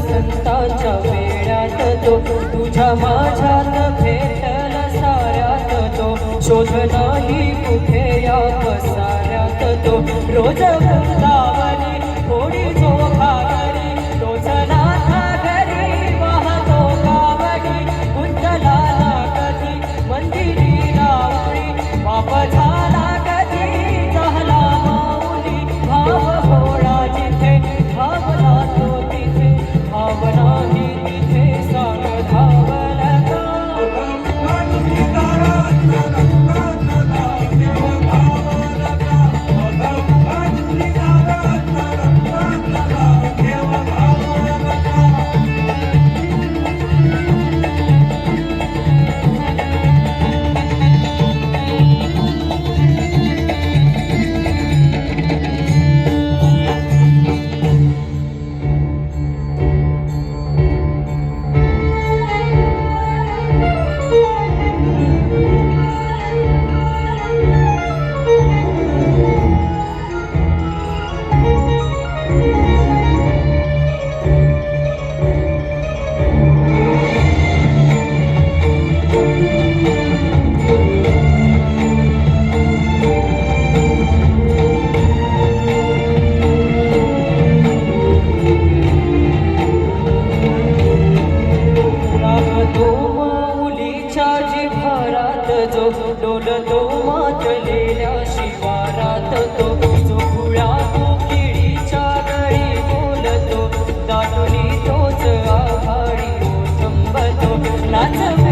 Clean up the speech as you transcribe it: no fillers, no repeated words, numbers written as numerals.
वसंताच्या वेळात तो तुझ्या माझ्यात भेटल साऱ्यात तो शोध नाही कुठे या पसाऱ्यात तो रोज वृंदावनी थोडी झोपा घरी तोच नाथा घरी वाहतो कावडी गुंतला ना कधी मंदिरी लावणी बाप झाला कधी झाला माऊली भाव भोळा जिथे भावला तो तिथे भावना ही तिथे सांग धावला जो डोलतो मातलेल्या शिवारात तो जो खुळा किडीच्या गळी बोलतो दाटुनी तोच आघाडी ओठंबतो नाच